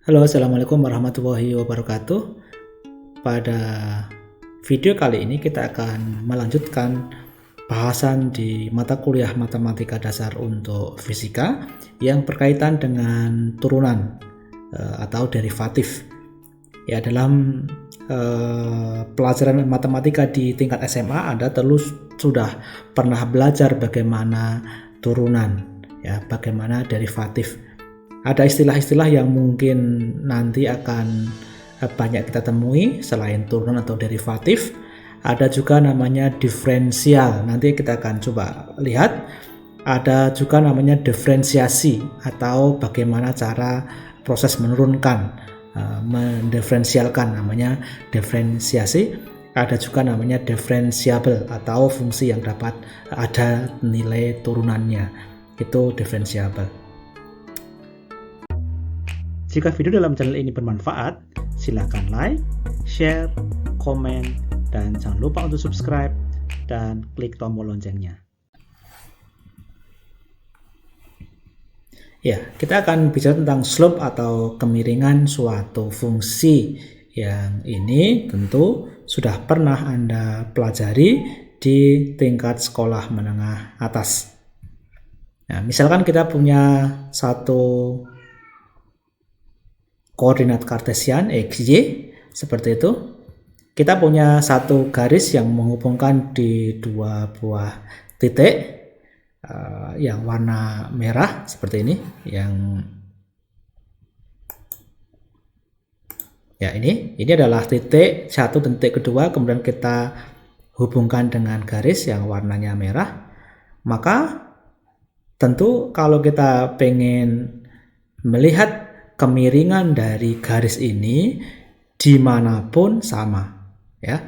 Halo, assalamualaikum warahmatullahi wabarakatuh. Pada video kali ini kita akan melanjutkan bahasan di mata kuliah matematika dasar untuk fisika yang berkaitan dengan turunan atau derivatif. Ya, dalam pelajaran matematika di tingkat SMA Anda sudah pernah belajar bagaimana turunan, ya, bagaimana derivatif. Ada istilah-istilah yang mungkin nanti akan banyak kita temui selain turunan atau derivatif. Ada juga namanya diferensial. Nanti kita akan coba lihat. Ada juga namanya diferensiasi atau bagaimana cara proses menurunkan, mendiferensialkan, namanya diferensiasi. Ada juga namanya diferensiabel atau fungsi yang dapat ada nilai turunannya. Itu diferensiabel. Jika video dalam channel ini bermanfaat, silakan like, share, komen, dan jangan lupa untuk subscribe dan klik tombol loncengnya. Ya, kita akan bicara tentang slope atau kemiringan suatu fungsi. Yang ini tentu sudah pernah Anda pelajari di tingkat sekolah menengah atas. Nah, misalkan kita punya satu koordinat kartesian XY seperti itu. Kita punya satu garis yang menghubungkan di dua buah titik yang warna merah seperti ini, ini adalah titik satu dan titik kedua, kemudian kita hubungkan dengan garis yang warnanya merah. Maka tentu kalau kita pengen melihat kemiringan dari garis ini dimanapun sama, ya.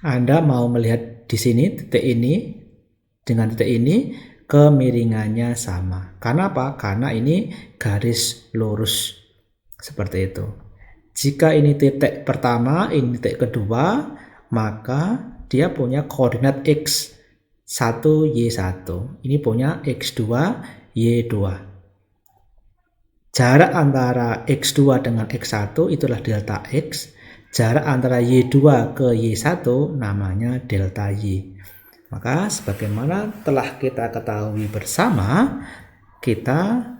Anda mau melihat di sini titik ini dengan titik ini kemiringannya sama. Karena apa? Karena ini garis lurus seperti itu. Jika ini titik pertama, ini titik kedua, maka dia punya koordinat x1 y1. Ini punya x2 y2. Jarak antara x2 dengan x1 itulah delta x. Jarak antara y2 ke y1 namanya delta y. Maka sebagaimana telah kita ketahui bersama, kita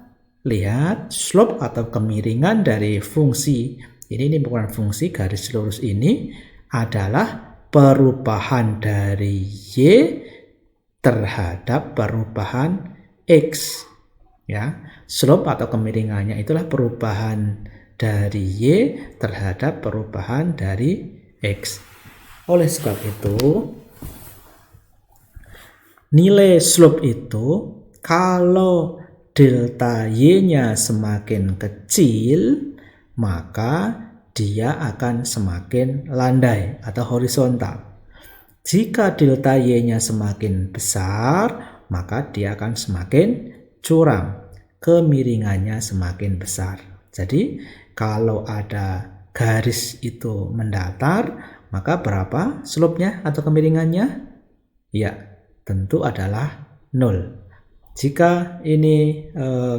lihat slope atau kemiringan dari fungsi. Ini bukan fungsi garis lurus ini adalah perubahan dari y terhadap perubahan x. Ya, slope atau kemiringannya itulah perubahan dari y terhadap perubahan dari x. Oleh sebab itu, nilai slope itu kalau delta y-nya semakin kecil, maka dia akan semakin landai atau horizontal. Jika delta y-nya semakin besar, maka dia akan semakin curam, kemiringannya semakin besar. Jadi kalau ada garis itu mendatar, maka berapa slope-nya atau kemiringannya? Ya, tentu adalah 0. Jika ini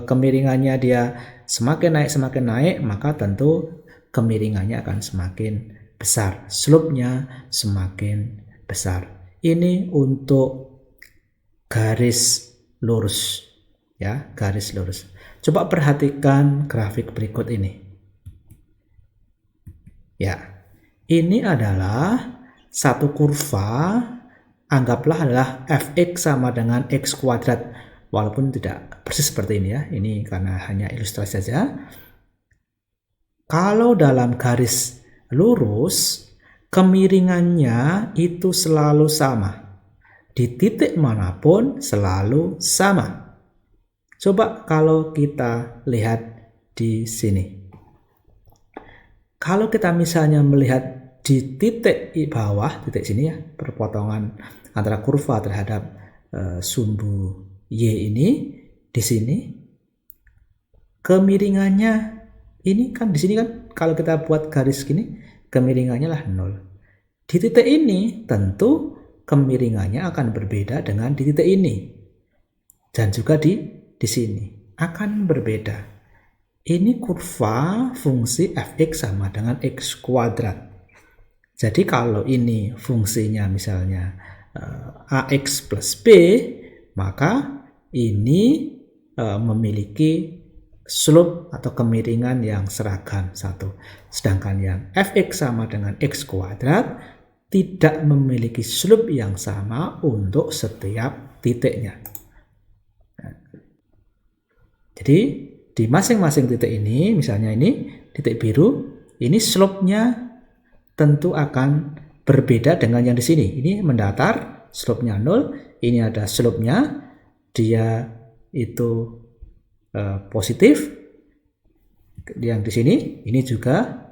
kemiringannya dia semakin naik, maka tentu kemiringannya akan semakin besar, slope-nya semakin besar. Ini untuk garis lurus. Ya, garis lurus. Coba perhatikan grafik berikut ini. Ya, ini adalah satu kurva, anggaplah adalah fx sama dengan x kuadrat, walaupun tidak persis seperti ini, ya. Ini karena hanya ilustrasi saja. Kalau dalam garis lurus, kemiringannya itu selalu sama. Di titik manapun selalu sama. Coba kalau kita lihat di sini. Kalau kita misalnya melihat di titik bawah, titik sini, ya, perpotongan antara kurva terhadap sumbu y ini, di sini kemiringannya ini kan di sini kan kalau kita buat garis gini, kemiringannya lah 0. Di titik ini tentu kemiringannya akan berbeda dengan di titik ini. Dan juga di sini akan berbeda. ini kurva fungsi fx sama dengan x kuadrat. Jadi kalau ini fungsinya misalnya ax plus b, maka ini memiliki slope atau kemiringan yang seragam satu. Sedangkan yang fx sama dengan x kuadrat tidak memiliki slope yang sama untuk setiap titiknya. Jadi di masing-masing titik ini, misalnya ini titik biru, ini slope-nya tentu akan berbeda dengan yang di sini. Ini mendatar, slope-nya 0, ini ada slope-nya, dia itu positif. Yang di sini, ini juga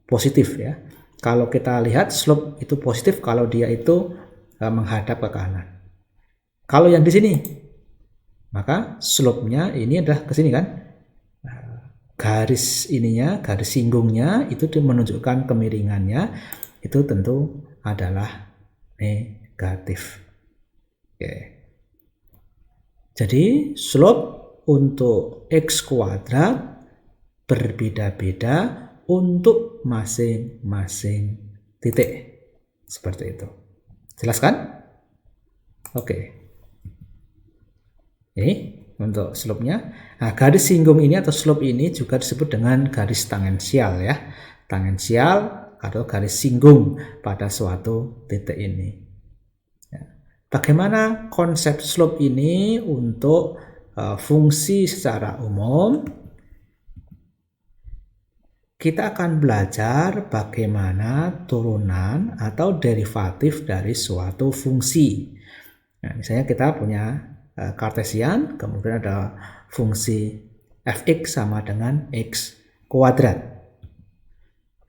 positif ya. Kalau kita lihat slope itu positif kalau dia itu menghadap ke kanan. Kalau yang di sini, maka slope-nya ini adalah ke sini kan. Garis ininya, garis singgungnya itu menunjukkan kemiringannya itu tentu adalah negatif. Oke. Jadi slope untuk x kuadrat berbeda-beda untuk masing-masing titik. Seperti itu. Jelas kan? Oke. Ini untuk slope-nya. Nah, garis singgung ini atau slope ini juga disebut dengan garis tangensial ya. Tangensial atau garis singgung pada suatu titik ini. Bagaimana konsep slope ini untuk fungsi secara umum? Kita akan belajar bagaimana turunan atau derivatif dari suatu fungsi. Nah, misalnya kita punya Kartesian, kemudian ada fungsi fx sama dengan x kuadrat.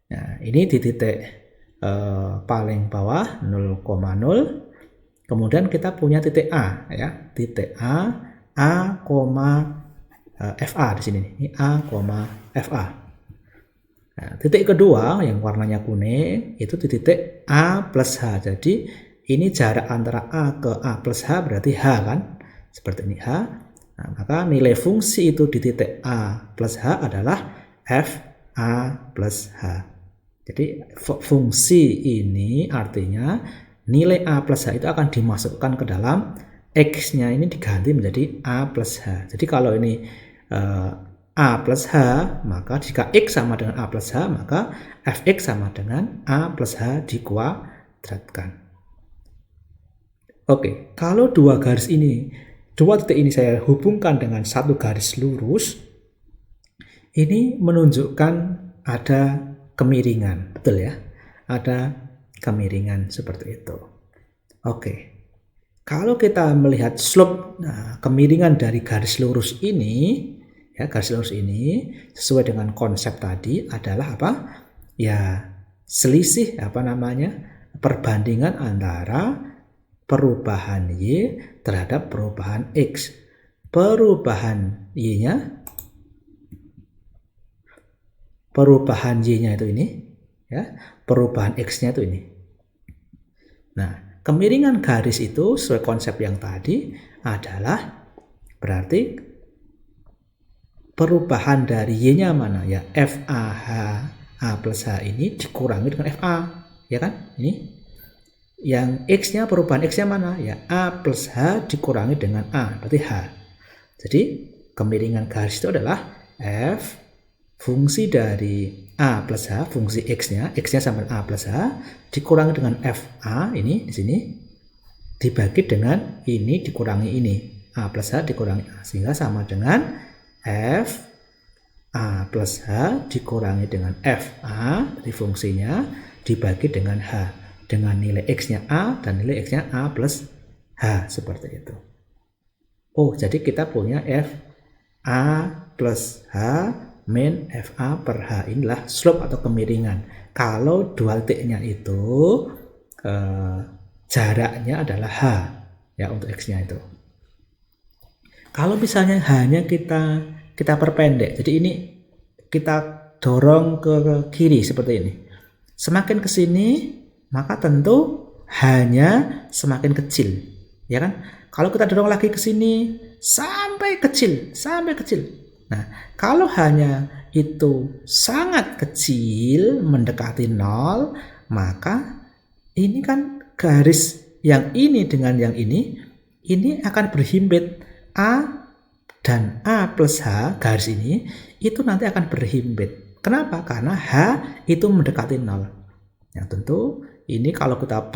Nah, ini di titik paling bawah 0,0. Kemudian kita punya titik A ya, titik A FA di sini. Ini A, FA. Nah, titik kedua yang warnanya kuning itu di titik A plus H. Jadi ini jarak antara A ke A plus H berarti H kan? Seperti ini H. Nah, maka nilai fungsi itu di titik A plus H adalah FA plus H. Jadi fungsi ini artinya nilai A plus H itu akan dimasukkan ke dalam X-nya ini diganti menjadi A plus H. Jadi kalau ini A plus H, maka jika X sama dengan A plus H, maka Fx sama dengan A plus H dikuadratkan. Oke, kalau dua titik ini saya hubungkan dengan satu garis lurus, ini menunjukkan ada kemiringan, betul ya? Ada kemiringan seperti itu. Oke, kalau kita melihat slope, kemiringan dari garis lurus ini, ya garis lurus ini sesuai dengan konsep tadi adalah apa? Ya selisih perbandingan antara perubahan Y terhadap perubahan X. Perubahan Y-nya itu ini, ya. Perubahan X-nya itu ini. Nah, kemiringan garis itu sesuai konsep yang tadi adalah berarti perubahan dari Y-nya mana? Ya, FAH A plus H ini dikurangi dengan FA, ya kan? Ini. Yang X-nya, perubahan X-nya mana? Ya, A plus H dikurangi dengan A, berarti H. Jadi, kemiringan garis itu adalah F fungsi dari A plus H, fungsi X-nya sama dengan A plus H, dikurangi dengan FA, ini di sini, dibagi dengan ini dikurangi ini. A plus H dikurangi A, sehingga sama dengan F A plus H dikurangi dengan FA, jadi fungsinya dibagi dengan H. Dengan nilai X-nya A dan nilai X-nya A plus H, seperti itu. Oh, jadi kita punya F A plus H min FA per H. Inilah slope atau kemiringan. Kalau dua titiknya itu jaraknya adalah H, ya, untuk X-nya itu. Kalau misalnya hanya kita perpendek, jadi ini kita dorong ke kiri seperti ini. Semakin ke sini, maka tentu hanya semakin kecil, ya kan? Kalau kita dorong lagi ke sini sampai kecil. Nah, kalau hanya itu sangat kecil mendekati 0, maka ini kan garis yang ini dengan yang ini akan berhimpit. A dan A plus H garis ini itu nanti akan berhimpit. Kenapa? Karena H itu mendekati 0. Yang tentu ini kalau kita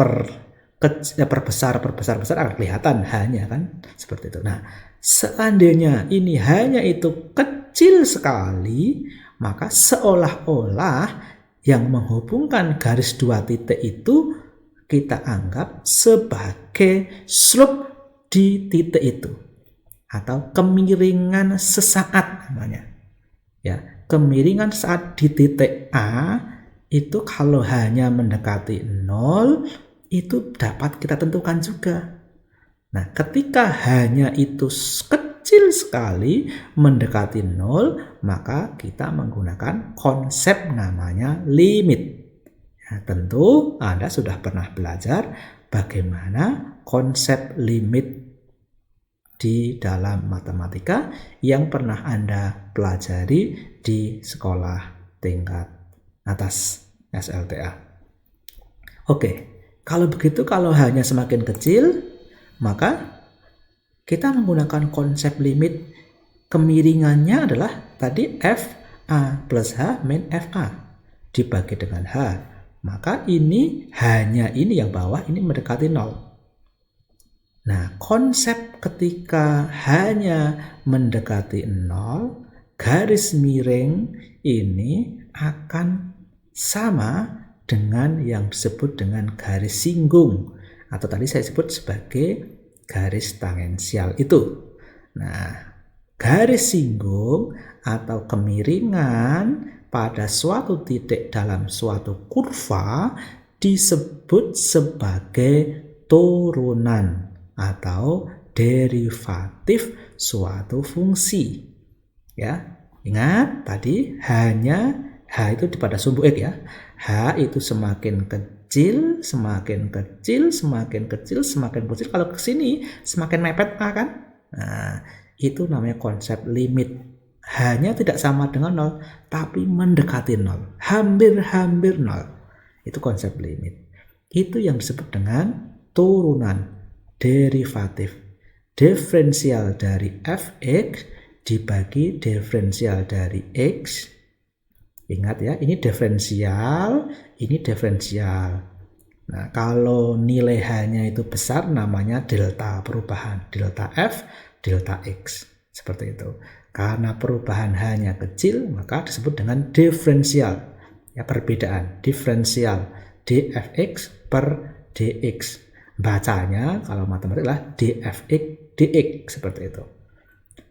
perbesar akan kelihatan H-nya kan seperti itu. Nah, seandainya ini hanya itu kecil sekali, maka seolah-olah yang menghubungkan garis dua titik itu kita anggap sebagai slope di titik itu atau kemiringan sesaat namanya. Ya, kemiringan saat di titik A itu kalau hanya mendekati 0 itu dapat kita tentukan juga. Nah, ketika hanya itu kecil sekali mendekati 0, maka kita menggunakan konsep namanya limit. Ya, tentu Anda sudah pernah belajar bagaimana konsep limit di dalam matematika yang pernah Anda pelajari di sekolah tingkat atas SLTA. Oke, kalau begitu kalau hanya semakin kecil, maka kita menggunakan konsep limit. Kemiringannya adalah tadi FA plus H min FA dibagi dengan H. Maka ini hanya ini yang bawah ini mendekati 0. Nah, konsep ketika hanya mendekati 0, garis miring ini akan sama dengan yang disebut dengan garis singgung atau tadi saya sebut sebagai garis tangensial itu. Nah, garis singgung atau kemiringan pada suatu titik dalam suatu kurva disebut sebagai turunan atau derivatif suatu fungsi. Ya, ingat tadi hanya H itu pada sumbu X ya. H itu semakin kecil, semakin kecil, semakin kecil, semakin kecil. Kalau ke sini semakin mepet A kan? Nah, itu namanya konsep limit. Hanya tidak sama dengan 0, tapi mendekati 0. Hampir-hampir 0. Itu konsep limit. Itu yang disebut dengan turunan. Derivatif diferensial dari fx dibagi diferensial dari x. Ingat ya, ini diferensial, ini diferensial. Nah, kalau nilai H-nya itu besar namanya delta perubahan, delta f, delta x. Seperti itu. Karena perubahan H-nya kecil, maka disebut dengan diferensial. Ya, perbedaan diferensial dfx per dx. Bacanya kalau matematik adalah dfx dx seperti itu.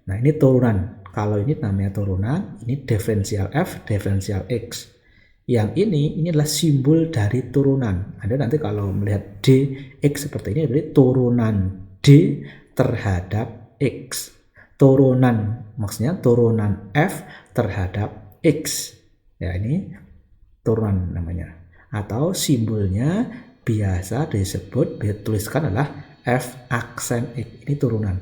Nah, ini turunan. Kalau ini namanya turunan, ini diferensial f, diferensial x. Yang ini adalah simbol dari turunan. Anda nanti kalau melihat dx seperti ini berarti turunan d terhadap x. Turunan maksudnya turunan f terhadap x. Ya, ini turunan namanya. Atau simbolnya biasa disebut, dituliskan adalah f aksen x. Ini turunan.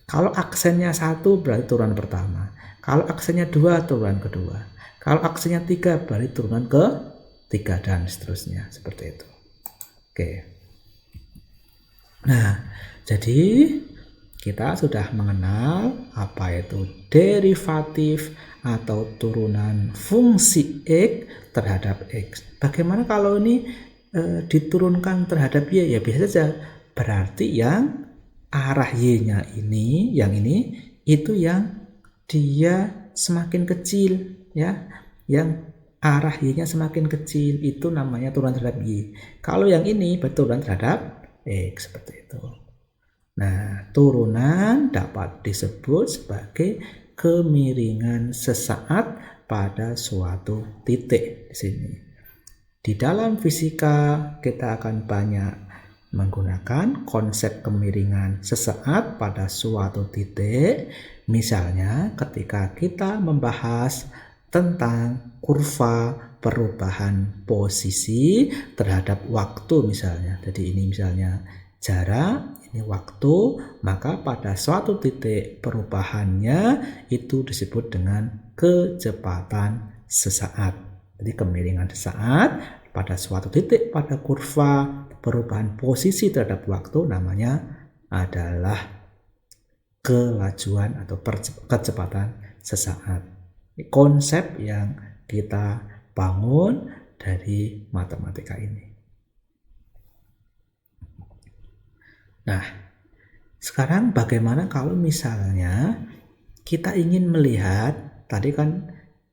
Kalau aksennya 1 berarti turunan pertama. Kalau aksennya 2 turunan kedua. Kalau aksennya 3 berarti turunan ke-3 dan seterusnya. Seperti itu. Oke. Nah, jadi kita sudah mengenal apa itu derivatif atau turunan fungsi x terhadap x. Bagaimana kalau ini diturunkan terhadap y? Ya biasa saja. Berarti yang arah y-nya ini, yang ini itu yang dia semakin kecil ya. Yang arah y-nya semakin kecil itu namanya turunan terhadap y. Kalau yang ini berturunan terhadap x seperti itu. Nah, turunan dapat disebut sebagai kemiringan sesaat pada suatu titik di sini. Di dalam fisika kita akan banyak menggunakan konsep kemiringan sesaat pada suatu titik. Misalnya ketika kita membahas tentang kurva perubahan posisi terhadap waktu misalnya. Jadi ini misalnya Jarak, ini waktu, maka pada suatu titik perubahannya itu disebut dengan kecepatan sesaat. Jadi kemiringan sesaat pada suatu titik pada kurva perubahan posisi terhadap waktu namanya adalah kelajuan atau kecepatan sesaat. Konsep yang kita bangun dari matematika ini. Nah, sekarang bagaimana kalau misalnya kita ingin melihat, tadi kan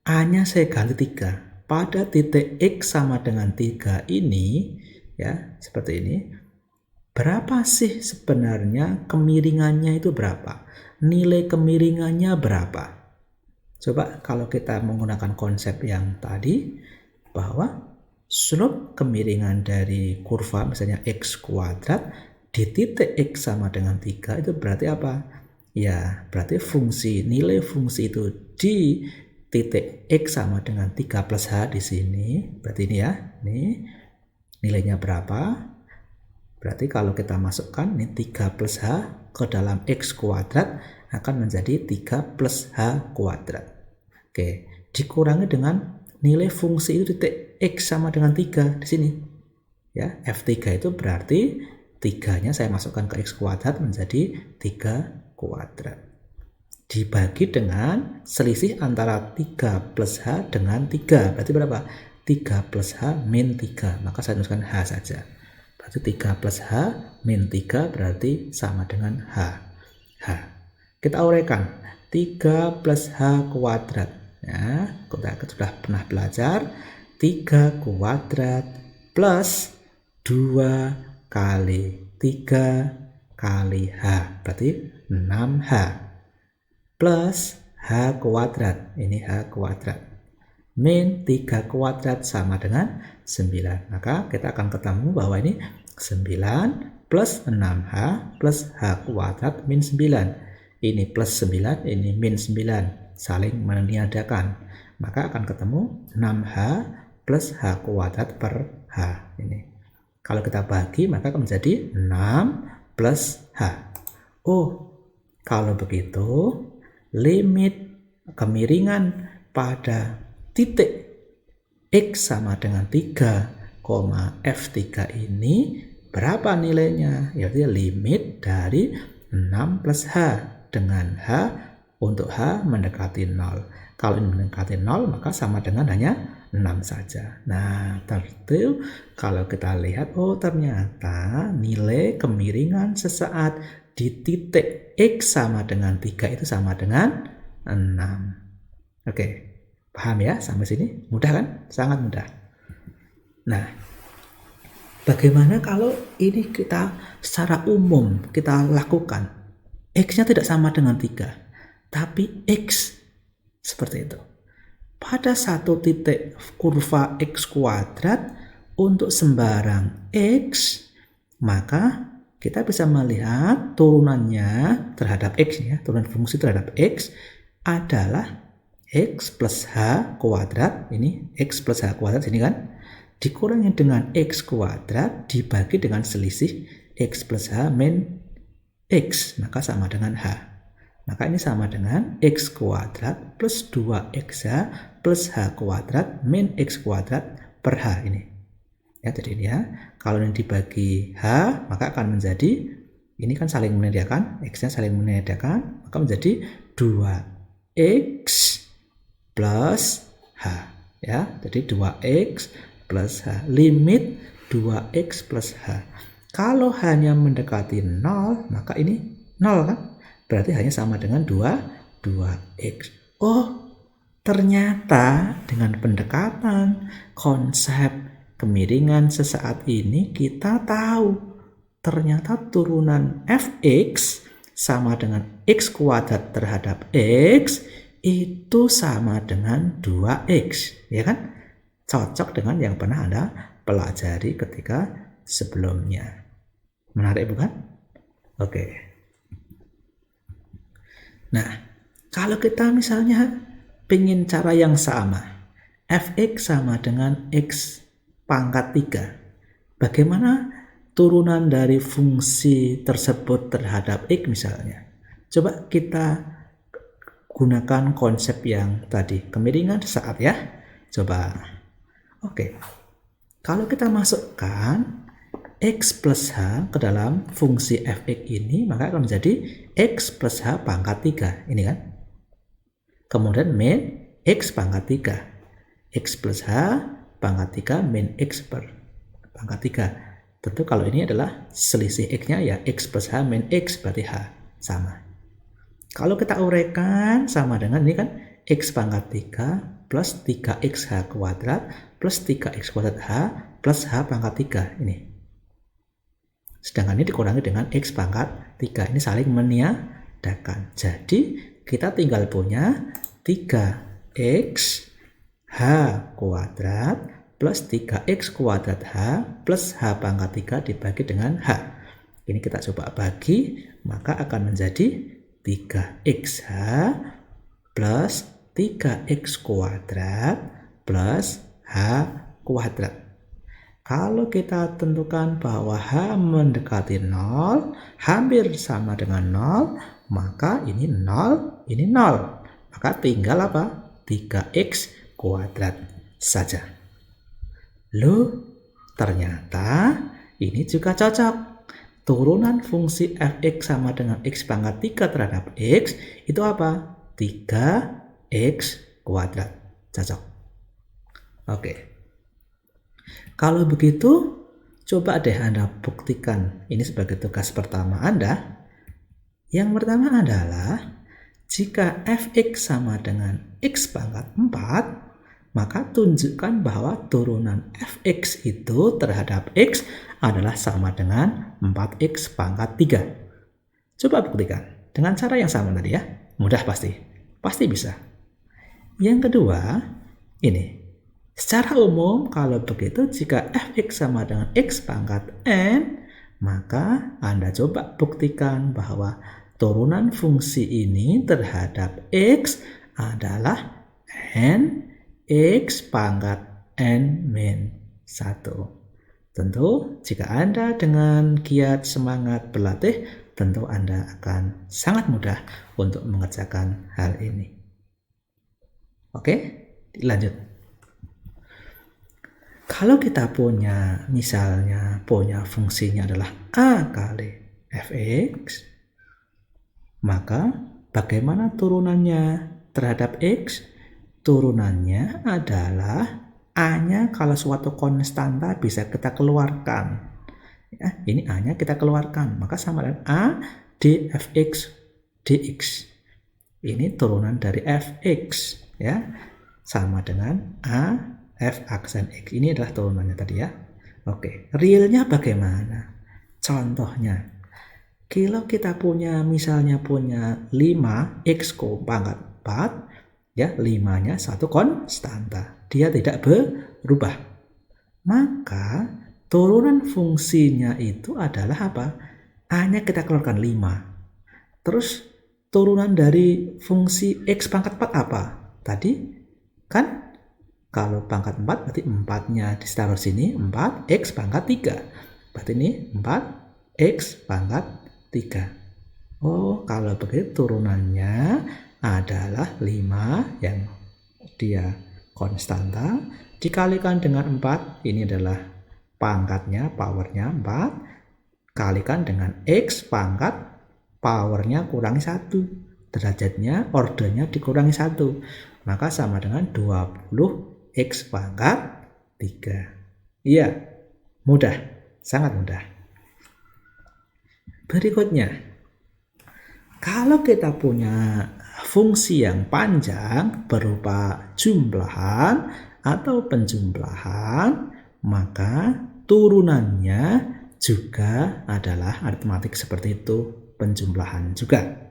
A-nya saya ganti 3. Pada titik X sama dengan 3 ini, ya seperti ini, berapa sih sebenarnya kemiringannya itu berapa? Nilai kemiringannya berapa? Coba kalau kita menggunakan konsep yang tadi, bahwa slope kemiringan dari kurva misalnya X kuadrat di titik X sama dengan 3 itu berarti apa? Ya, berarti nilai fungsi itu di titik X sama dengan 3 plus H di sini. Berarti ini ya, ini nilainya berapa? Berarti kalau kita masukkan ini 3 plus H ke dalam X kuadrat akan menjadi 3 plus H kuadrat. Oke, dikurangi dengan nilai fungsi itu titik X sama dengan 3 di sini. Ya, F3 itu berarti 3-nya saya masukkan ke X kuadrat menjadi 3 kuadrat. Dibagi dengan selisih antara 3 plus H dengan 3. Berarti berapa? 3 plus H min 3. Maka saya tuliskan H saja. Berarti 3 plus H min 3 berarti sama dengan H. Kita uraikan. 3 plus H kuadrat. Ya, kita sudah pernah belajar. 3 kuadrat plus 2 kali 3 kali H. Berarti 6H. Plus H kuadrat, ini H kuadrat, min 3 kuadrat sama dengan 9. Maka kita akan ketemu bahwa ini 9 plus 6H plus H kuadrat min 9. Ini plus 9, ini min 9, saling meniadakan. Maka akan ketemu 6H plus H kuadrat per H. Ini. Kalau kita bagi maka akan menjadi 6 plus H. Oh, kalau begitu limit kemiringan pada titik X sama dengan 3, F3 ini berapa nilainya? Yaitu limit dari 6 plus H dengan H untuk H mendekati 0. Kalau ini mendekati 0 maka sama dengan hanya 6 saja. Nah, tentu kalau kita lihat, oh ternyata nilai kemiringan sesaat di titik X sama dengan 3 itu sama dengan 6. Oke, paham ya sampai sini? Mudah kan? Sangat mudah. Nah, bagaimana kalau ini kita secara umum kita lakukan? X-nya tidak sama dengan 3, tapi X seperti itu. Pada satu titik kurva X kuadrat untuk sembarang X, maka kita bisa melihat turunannya terhadap X, ya, turunan fungsi terhadap X adalah X plus H kuadrat, ini X plus H kuadrat sini kan, dikurangi dengan X kuadrat dibagi dengan selisih X plus H min X, maka sama dengan H. Maka ini sama dengan X kuadrat plus 2XH plus H kuadrat min X kuadrat per H ini. Ya, jadi ini ya, kalau ini dibagi H, maka akan menjadi, ini kan saling meniadakan, X-nya saling meniadakan, maka menjadi 2X plus H. Ya, jadi 2X plus H, limit 2X plus H. Kalau hanya mendekati 0, maka ini 0 kan? Berarti hanya sama dengan 2X. Oh, ternyata dengan pendekatan konsep kemiringan sesaat ini kita tahu ternyata turunan Fx sama dengan X kuadrat terhadap X itu sama dengan 2X, ya kan? Cocok dengan yang pernah Anda pelajari ketika sebelumnya. Menarik bukan? Oke. Nah, kalau kita misalnya ingin cara yang sama, Fx sama dengan X pangkat 3. Bagaimana turunan dari fungsi tersebut terhadap X misalnya. Coba kita gunakan konsep yang tadi, kemiringan saat ya. Coba. Oke. Kalau kita masukkan X plus H ke dalam fungsi fx ini, maka akan menjadi X plus H pangkat 3. Ini kan. Kemudian min X pangkat 3. X plus H pangkat 3 min X per pangkat 3. Tentu kalau ini adalah selisih X-nya ya X plus H min X berarti H. Sama. Kalau kita uraikan sama dengan ini kan X pangkat 3 plus 3XH kuadrat plus 3X kuadrat H plus H pangkat 3 ini. Sedangkan ini dikurangi dengan X pangkat 3. Ini saling meniadakan. Jadi kita tinggal punya 3X H kuadrat plus 3X kuadrat H plus H pangkat 3 dibagi dengan H. Ini kita coba bagi, maka akan menjadi 3XH plus 3X kuadrat plus H kuadrat. Kalau kita tentukan bahwa H mendekati 0, hampir sama dengan 0, maka ini 0, ini 0. Maka tinggal apa? 3X kuadrat saja. Loh, ternyata ini juga cocok. Turunan fungsi fx sama dengan x pangkat 3 terhadap x itu apa? 3x kuadrat. Cocok. Oke. Kalau begitu, coba deh Anda buktikan ini sebagai tugas pertama Anda. Yang pertama adalah jika fx sama dengan x pangkat 4, maka tunjukkan bahwa turunan fx itu terhadap x adalah sama dengan 4x pangkat 3. Coba buktikan dengan cara yang sama tadi ya. Mudah pasti. Pasti bisa. Yang kedua, ini. Secara umum kalau begitu jika fx sama dengan x pangkat n, maka Anda coba buktikan bahwa turunan fungsi ini terhadap x adalah n x pangkat n min 1. Tentu jika Anda dengan giat semangat berlatih, tentu Anda akan sangat mudah untuk mengerjakan hal ini. Oke, lanjut. Kalau kita punya, misalnya punya fungsinya adalah A kali fx, maka bagaimana turunannya terhadap x? Turunannya adalah A-nya kalau suatu konstanta bisa kita keluarkan. Ya, ini A-nya kita keluarkan. Maka sama dengan A dfx dx. Ini turunan dari fx. Ya, sama dengan A f aksen x. Ini adalah turunannya tadi ya. Oke, realnya bagaimana? Contohnya, kalau kita punya misalnya punya 5x pangkat 4, ya 5-nya satu konstanta. Dia tidak berubah. Maka turunan fungsinya itu adalah apa? A-nya kita keluarkan 5. Terus turunan dari fungsi x pangkat 4 apa? Tadi kan kalau pangkat 4 berarti 4-nya ditaruh sini 4x pangkat 3. Berarti ini 4x pangkat 3. Oh, kalau begitu turunannya adalah 5 yang dia konstanta dikalikan dengan 4, ini adalah pangkatnya, powernya 4, kalikan dengan x pangkat powernya kurangi 1, derajatnya, ordernya dikurangi 1, maka sama dengan 20x pangkat 3. Iya, mudah, sangat mudah. Berikutnya, kalau kita punya fungsi yang panjang berupa jumlahan atau penjumlahan, maka turunannya juga adalah aritmatik seperti itu, penjumlahan juga.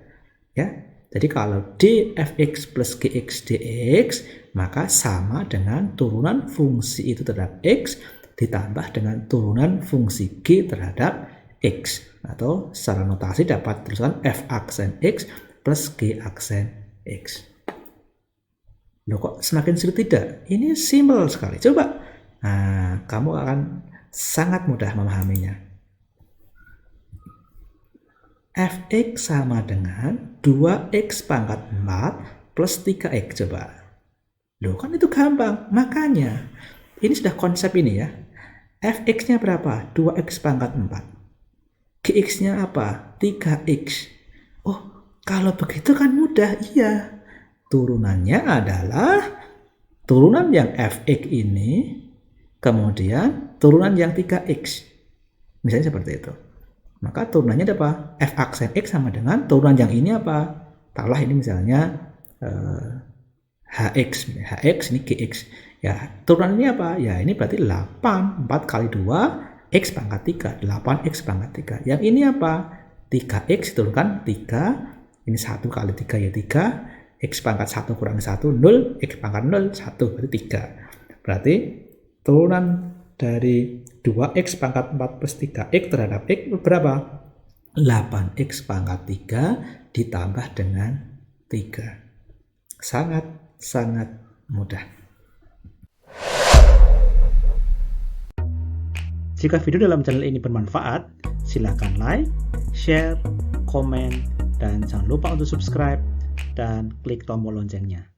Ya, jadi kalau dfx plus gx dx, maka sama dengan turunan fungsi itu terhadap x ditambah dengan turunan fungsi g terhadap x, atau secara notasi dapat tulisan f aksen x plus G aksen X. Loh kok semakin sulit tidak? Ini simpel sekali. Coba. Nah, kamu akan sangat mudah memahaminya. fx sama dengan 2x pangkat 4 plus 3x coba. Loh kan itu gampang, makanya ini sudah konsep ini ya. Fx-nya berapa? 2x pangkat 4. Gx-nya apa? 3x. Oh, kalau begitu kan mudah, iya. Turunannya adalah turunan yang fx ini, kemudian turunan yang 3x. Misalnya seperti itu. Maka turunannya ada apa? F aksen X sama dengan turunan yang ini apa? Taruhlah ini misalnya HX. HX ini GX. Ya, turunan ini apa? Ya, ini berarti 8. 4 kali 2, X pangkat 3. 8X pangkat 3. Yang ini apa? 3X turunkan 3. Ini 1 kali 3 ya 3. X pangkat 1 kurang 1, 0. X pangkat 0, 1. Berarti 3. Berarti turunan dari 2x pangkat 4 plus 3x terhadap x berapa? 8x pangkat 3 ditambah dengan 3. Sangat mudah. Jika video dalam channel ini bermanfaat, silakan like, share, komen, dan jangan lupa untuk subscribe dan klik tombol loncengnya.